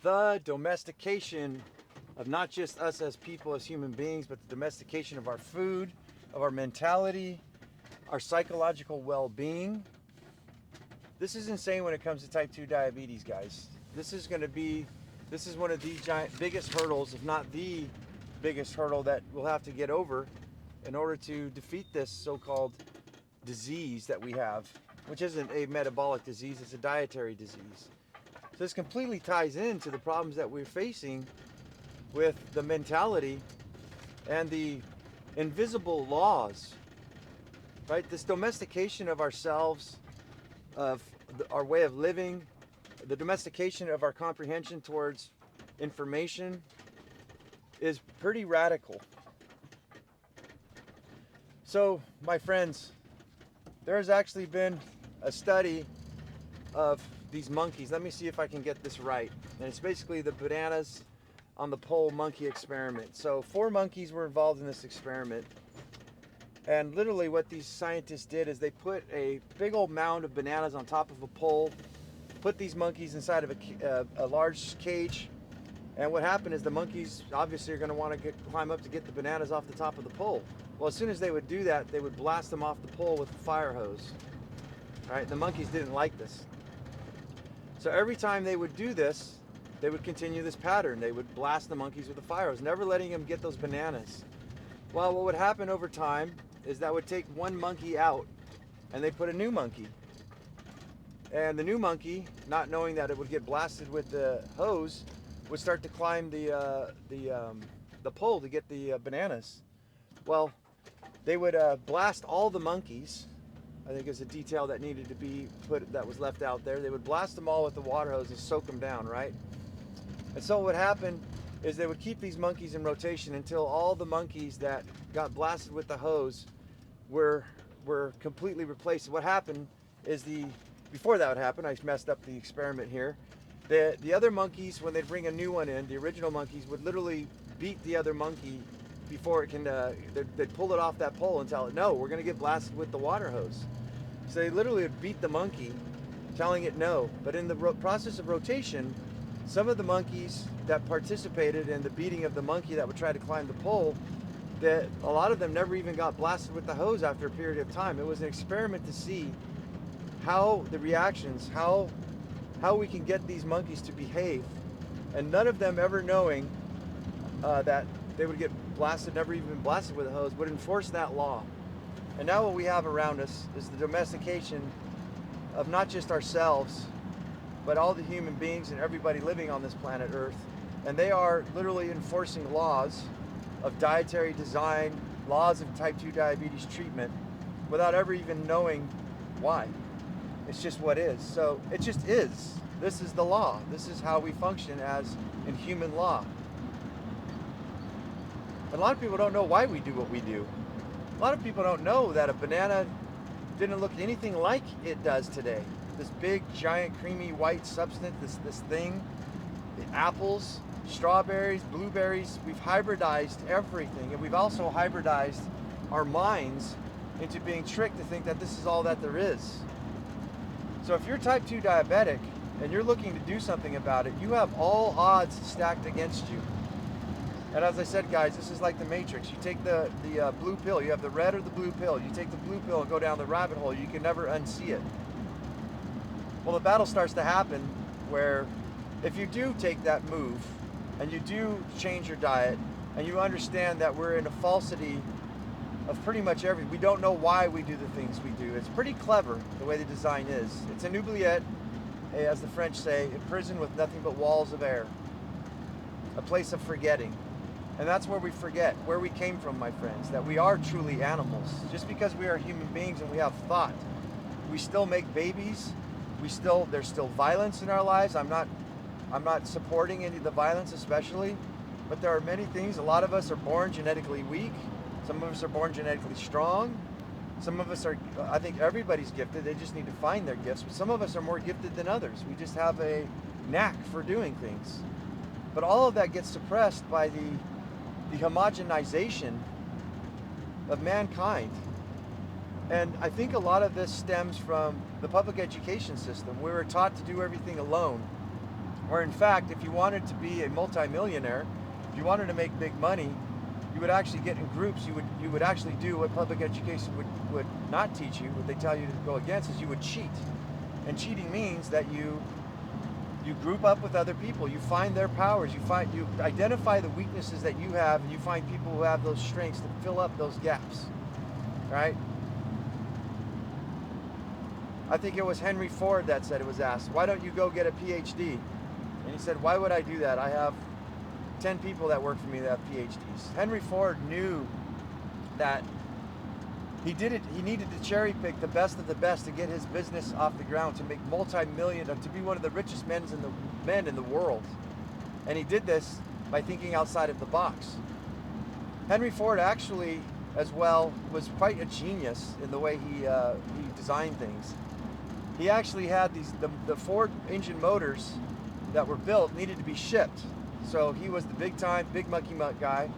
the domestication of not just us as people, as human beings, but the domestication of our food, of our mentality, our psychological well-being. This is insane when it comes to type 2 diabetes, guys. This is one of the biggest hurdles, if not the biggest hurdle that we'll have to get over in order to defeat this so-called disease that we have, which isn't a metabolic disease, it's a dietary disease. So this completely ties into the problems that we're facing with the mentality and the invisible laws, right? This domestication of ourselves, of our way of living, the domestication of our comprehension towards information is pretty radical. So, my friends, there has actually been a study of these monkeys. Let me see if I can get this right. And it's basically the bananas on the pole monkey experiment. So 4 monkeys were involved in this experiment. And literally what these scientists did is they put a big old mound of bananas on top of a pole, put these monkeys inside of a large cage. And what happened is the monkeys obviously are going to want to climb up to get the bananas off the top of the pole. Well, as soon as they would do that, they would blast them off the pole with a fire hose. All right, the monkeys didn't like this. So every time they would do this, they would continue this pattern. They would blast the monkeys with a fire hose, never letting them get those bananas. Well, what would happen over time is that would take one monkey out, and they put a new monkey. And the new monkey, not knowing that it would get blasted with the hose, would start to climb the pole to get the bananas. Well, they would blast all the monkeys. I think it's a detail that needed to be put, that was left out there. They would blast them all with the water hose and soak them down, right? And so what would happen is they would keep these monkeys in rotation until all the monkeys that got blasted with the hose were completely replaced. What happened is before that would happen, I messed up the experiment here. The other monkeys, when they'd bring a new one in, the original monkeys would literally beat the other monkey before it can, they'd pull it off that pole and tell it, no, we're gonna get blasted with the water hose. So they literally would beat the monkey, telling it no. But in the process of rotation, some of the monkeys that participated in the beating of the monkey that would try to climb the pole, a lot of them never even got blasted with the hose after a period of time. It was an experiment to see how the reactions, how we can get these monkeys to behave, and none of them ever knowing that they would get blasted, never even been blasted with a hose, would enforce that law. And now what we have around us is the domestication of not just ourselves, but all the human beings and everybody living on this planet Earth. And they are literally enforcing laws of dietary design, laws of type 2 diabetes treatment, without ever even knowing why. It's just what is. So it just is. This is the law. This is how we function as in human law. A lot of people don't know why we do what we do. A lot of people don't know that a banana didn't look anything like it does today. This big, giant, creamy white substance, this thing, the apples, strawberries, blueberries, we've hybridized everything. And we've also hybridized our minds into being tricked to think that this is all that there is. So if you're type 2 diabetic and you're looking to do something about it, you have all odds stacked against you. And as I said, guys, this is like the Matrix. You take the blue pill, you have the red or the blue pill. You take the blue pill and go down the rabbit hole, you can never unsee it. Well, the battle starts to happen where if you do take that move and you do change your diet and you understand that we're in a falsity of pretty much everything. We don't know why we do the things we do. It's pretty clever the way the design is. It's an oubliette, as the French say, a prison with nothing but walls of air. A place of forgetting. And that's where we forget where we came from, my friends, that we are truly animals. Just because we are human beings and we have thought, we still make babies. There's still violence in our lives. I'm not supporting any of the violence especially, but there are many things. A lot of us are born genetically weak. Some of us are born genetically strong. Some of us are, I think everybody's gifted. They just need to find their gifts. But some of us are more gifted than others. We just have a knack for doing things. But all of that gets suppressed by the homogenization of mankind. And I think a lot of this stems from the public education system. We were taught to do everything alone. Or in fact, if you wanted to be a multimillionaire, if you wanted to make big money, you would actually get in groups. You would actually do what public education would not teach you. What they tell you to go against is you would cheat. And cheating means that you group up with other people. You find their powers. You identify the weaknesses that you have, and you find people who have those strengths to fill up those gaps. Right? I think it was Henry Ford that said, it was asked, why don't you go get a PhD? And he said, why would I do that? I have 10 people that work for me that have PhDs. Henry Ford knew that he needed to cherry pick the best of the best to get his business off the ground, to make to be one of the richest men in the world. And he did this by thinking outside of the box. Henry Ford actually, as well, was quite a genius in the way he designed things. He actually had the Ford engine motors that were built needed to be shipped. So he was the big monkey mutt guy.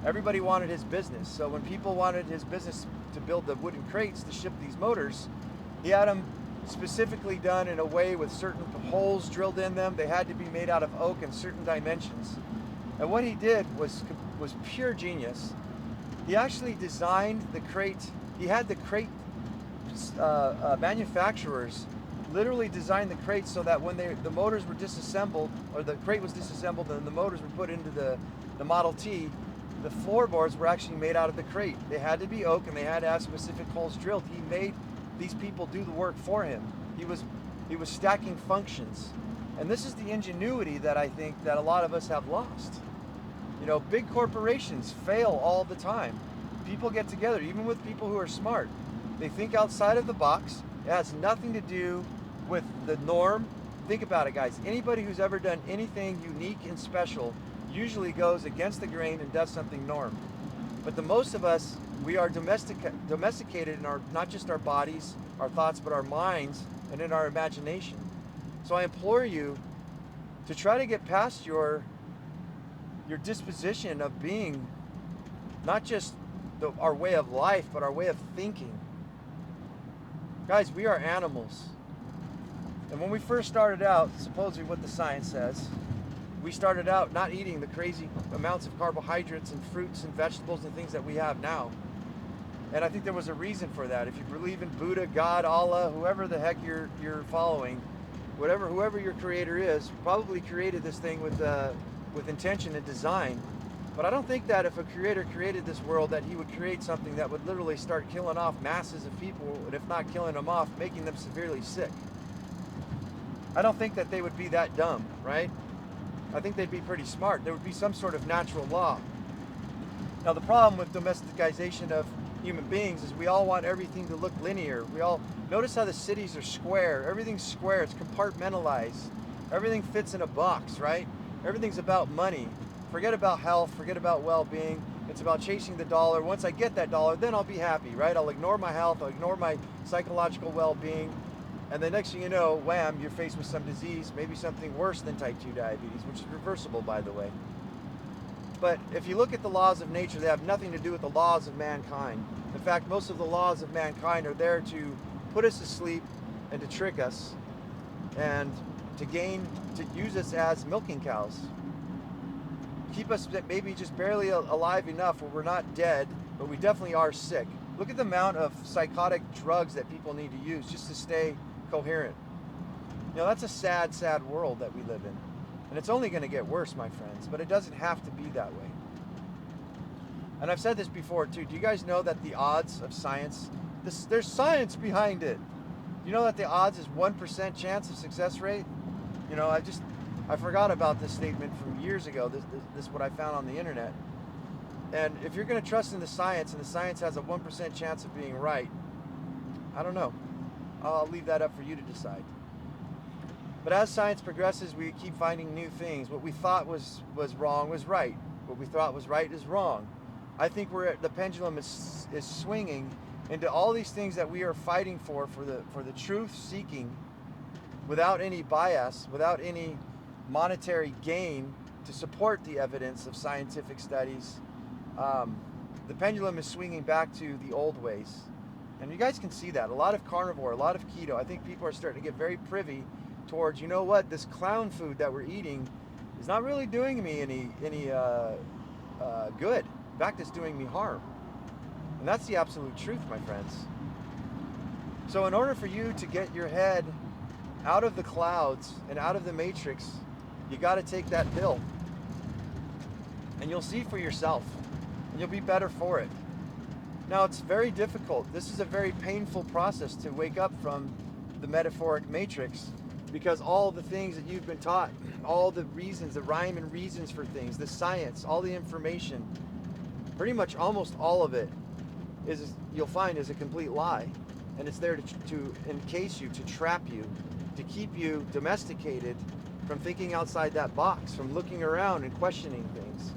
Everybody wanted his business. So when people wanted his business to build the wooden crates to ship these motors, he had them specifically done in a way with certain holes drilled in them. They had to be made out of oak in certain dimensions. And what he did was pure genius. He actually designed the crate. He had the crate manufacturers literally designed the crates so that when the motors were disassembled, or the crate was disassembled and the motors were put into the Model T, the floorboards were actually made out of the crate. They had to be oak and they had to have specific holes drilled. He made these people do the work for him. He was stacking functions. And this is the ingenuity that I think that a lot of us have lost. You know, big corporations fail all the time. People get together, even with people who are smart. They think outside of the box. It has nothing to do with the norm. Think about it, guys. Anybody who's ever done anything unique and special usually goes against the grain and does something norm. But the most of us, we are domesticated in not just our bodies, our thoughts, but our minds and in our imagination. So I implore you to try to get past your disposition of being not just our way of life, but our way of thinking. Guys, we are animals. And when we first started out, supposedly what the science says, we started out not eating the crazy amounts of carbohydrates and fruits and vegetables and things that we have now. And I think there was a reason for that. If you believe in Buddha, God, Allah, whoever the heck you're following, whoever your creator is, probably created this thing with intention and design. But I don't think that if a creator created this world that he would create something that would literally start killing off masses of people, and if not killing them off, making them severely sick. I don't think that they would be that dumb, right? I think they'd be pretty smart. There would be some sort of natural law. Now the problem with domestication of human beings is we all want everything to look linear. We all notice how the cities are square. Everything's square. It's compartmentalized. Everything fits in a box, right? Everything's about money. Forget about health. Forget about well-being. It's about chasing the dollar. Once I get that dollar, then I'll be happy, right? I'll ignore my health. I'll ignore my psychological well-being. And the next thing you know, wham, you're faced with some disease, maybe something worse than type 2 diabetes, which is reversible, by the way. But if you look at the laws of nature, they have nothing to do with the laws of mankind. In fact, most of the laws of mankind are there to put us to sleep and to trick us and to use us as milking cows. Keep us maybe just barely alive enough where we're not dead, but we definitely are sick. Look at the amount of psychotic drugs that people need to use just to stay coherent. You know, that's a sad, sad world that we live in. And it's only going to get worse, my friends, but it doesn't have to be that way. And I've said this before too. Do you guys know that the odds of science, there's science behind it. You know that the odds is 1% chance of success rate? You know, I forgot about this statement from years ago. This is what I found on the internet. And if you're going to trust in the science, and the science has a 1% chance of being right, I don't know. I'll leave that up for you to decide. But as science progresses, we keep finding new things. What we thought was wrong was right. What we thought was right is wrong. I think the pendulum is swinging into all these things that we are fighting for the truth seeking, without any bias, without any monetary gain to support the evidence of scientific studies. The pendulum is swinging back to the old ways. And you guys can see that. A lot of carnivore, a lot of keto. I think people are starting to get very privy towards, you know what, this clown food that we're eating is not really doing me any good. In fact, it's doing me harm. And that's the absolute truth, my friends. So in order for you to get your head out of the clouds and out of the matrix, you got to take that pill. And you'll see for yourself. And you'll be better for it. Now, it's very difficult. This is a very painful process to wake up from the metaphoric matrix, because all the things that you've been taught, all the reasons, the rhyme and reasons for things, the science, all the information, pretty much almost all of it you'll find is a complete lie. And it's there to encase you, to trap you, to keep you domesticated from thinking outside that box, from looking around and questioning things.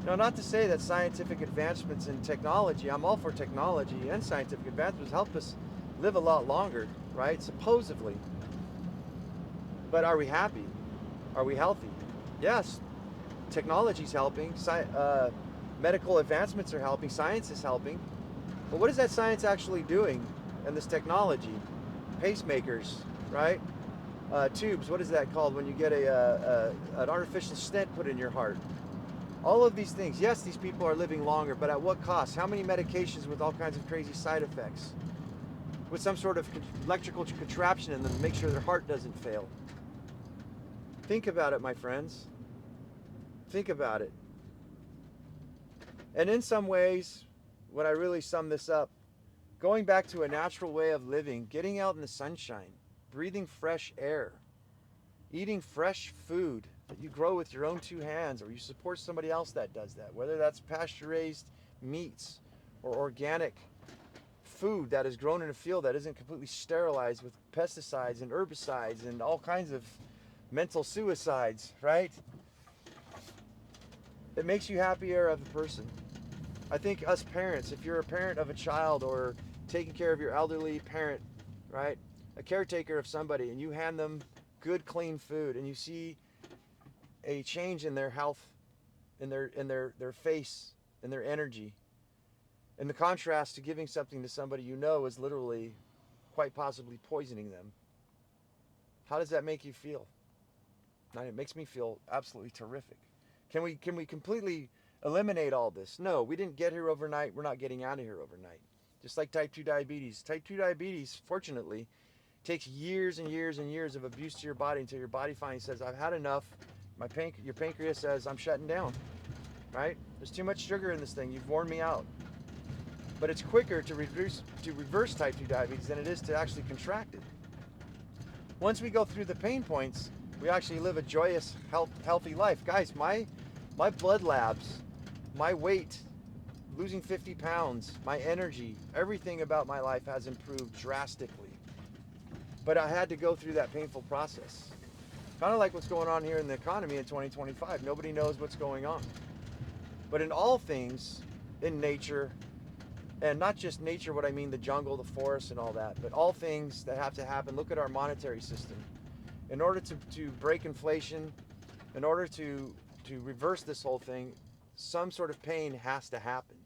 Now, not to say that scientific advancements in technology, I'm all for technology and scientific advancements, help us live a lot longer, right? Supposedly. But are we happy? Are we healthy? Yes, technology's helping, medical advancements are helping, science is helping. But what is that science actually doing? And this technology, pacemakers, right? Tubes, what is that called when you get an artificial stent put in your heart? All of these things, yes, these people are living longer, but at what cost? How many medications with all kinds of crazy side effects? With some sort of electrical contraption in them to make sure their heart doesn't fail. Think about it, my friends. Think about it. And in some ways, when I really sum this up, going back to a natural way of living, getting out in the sunshine, breathing fresh air, eating fresh food that you grow with your own two hands, or you support somebody else that does that, whether that's pasture-raised meats or organic food that is grown in a field that isn't completely sterilized with pesticides and herbicides and all kinds of mental suicides, right? It makes you happier of a person. I think us parents, if you're a parent of a child or taking care of your elderly parent, right, a caretaker of somebody, and you hand them good, clean food, and you see a change in their health, in their face, in their energy, in the contrast to giving something to somebody you know is literally quite possibly poisoning them. How does that make you feel? It makes me feel absolutely terrific. Can we completely eliminate all this? No, we didn't get here overnight. We're not getting out of here overnight. Just like type 2 diabetes. Type 2 diabetes, fortunately, takes years and years and years of abuse to your body until your body finally says, I've had enough. Your pancreas says, I'm shutting down, right? There's too much sugar in this thing. You've worn me out. But it's quicker to reverse type 2 diabetes than it is to actually contract it. Once we go through the pain points, we actually live a joyous, healthy life. Guys, my blood labs, my weight, losing 50 pounds, my energy, everything about my life has improved drastically. But I had to go through that painful process. Kind of like what's going on here in the economy in 2025. Nobody knows what's going on. But in all things, in nature, and not just nature, what I mean, the jungle, the forest, and all that, but all things that have to happen. Look at our monetary system. In order to break inflation, in order to reverse this whole thing, some sort of pain has to happen.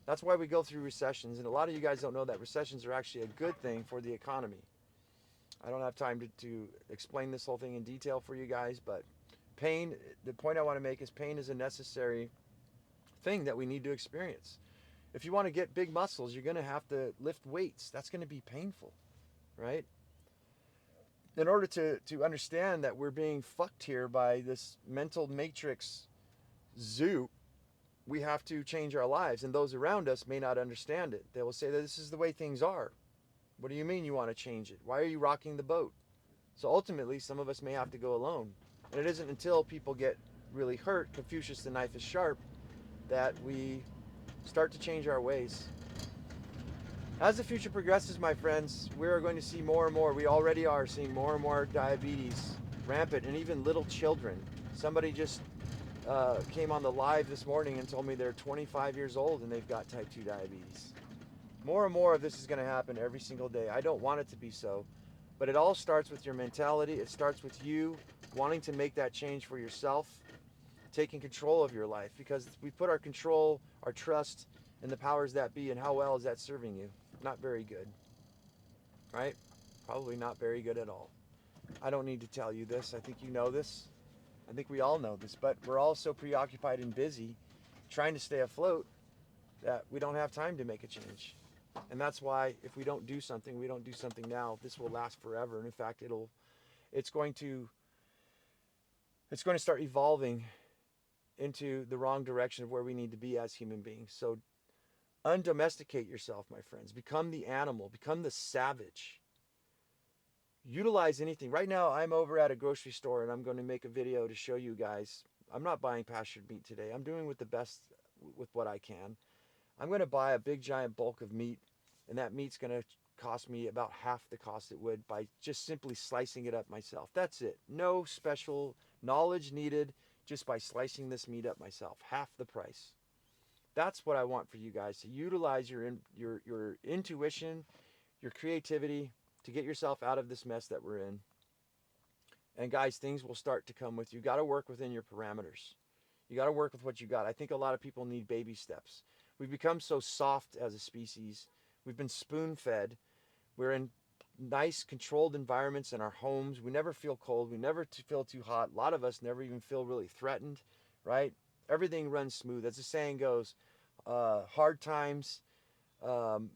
That's why we go through recessions, and a lot of you guys don't know that recessions are actually a good thing for the economy. I don't have time to explain this whole thing in detail for you guys, but pain, the point I want to make is pain is a necessary thing that we need to experience. If you want to get big muscles, you're going to have to lift weights. That's going to be painful, right? In order to understand that we're being fucked here by this mental matrix zoo, we have to change our lives, and those around us may not understand it. They will say that this is the way things are. What do you mean you want to change it? Why are you rocking the boat? So ultimately, some of us may have to go alone. And it isn't until people get really hurt, Confucius, the knife is sharp, that we start to change our ways. As the future progresses, my friends, we are going to see more and more. We already are seeing more and more diabetes rampant, and even little children. Somebody just came on the live this morning and told me they're 25 years old and they've got type 2 diabetes. More and more of this is going to happen every single day. I don't want it to be so, but it all starts with your mentality. It starts with you wanting to make that change for yourself, taking control of your life, because we put our control, our trust in the powers that be, and how well is that serving you? Not very good, right? Probably not very good at all. I don't need to tell you this. I think you know this. I think we all know this, but we're all so preoccupied and busy trying to stay afloat that we don't have time to make a change. And that's why if we don't do something, we don't do something now, this will last forever. And in fact, it's going to it's going to start evolving into the wrong direction of where we need to be as human beings. So undomesticate yourself, my friends. Become the animal, become the savage. Utilize anything. Right now, I'm over at a grocery store and I'm going to make a video to show you guys. I'm not buying pastured meat today. I'm doing with the best with what I can. I'm going to buy a big giant bulk of meat, and that meat's going to cost me about half the cost it would by just simply slicing it up myself. That's it. No special knowledge needed, just by slicing this meat up myself. Half the price. That's what I want for you guys, to utilize your intuition, your creativity to get yourself out of this mess that we're in. And guys, things will start to come with you. You got to work within your parameters. You got to work with what you got. I think a lot of people need baby steps. We've become so soft as a species. We've been spoon-fed. We're in nice, controlled environments in our homes. We never feel cold. We never feel too hot. A lot of us never even feel really threatened, right? Everything runs smooth. As the saying goes, hard times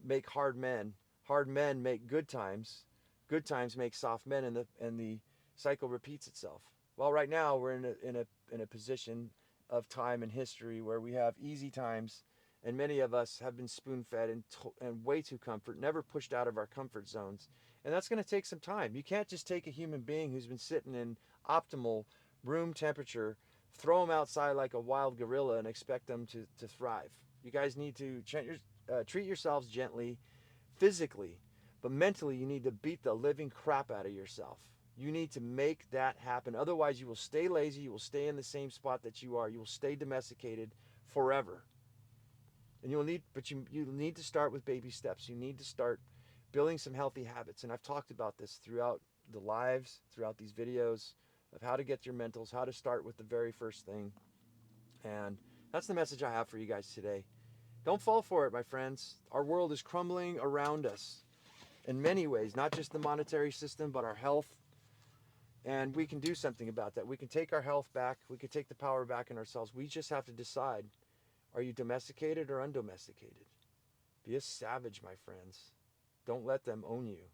make hard men. Hard men make good times. Good times make soft men, and the cycle repeats itself. Well, right now we're in a position of time and history where we have easy times, and many of us have been spoon-fed and way too comfort, never pushed out of our comfort zones, and that's going to take some time. You can't just take a human being who's been sitting in optimal room temperature, throw them outside like a wild gorilla, and expect them to thrive. You guys need to treat yourselves gently, physically, but mentally you need to beat the living crap out of yourself. You need to make that happen. Otherwise, you will stay lazy. You will stay in the same spot that you are. You will stay domesticated forever. And you need to start with baby steps. You need to start building some healthy habits. And I've talked about this throughout the lives, throughout these videos, of how to get your mentals, how to start with the very first thing. And that's the message I have for you guys today. Don't fall for it, my friends. Our world is crumbling around us in many ways, not just the monetary system, but our health. And we can do something about that. We can take our health back. We can take the power back in ourselves. We just have to decide, are you domesticated or undomesticated? Be a savage, my friends. Don't let them own you.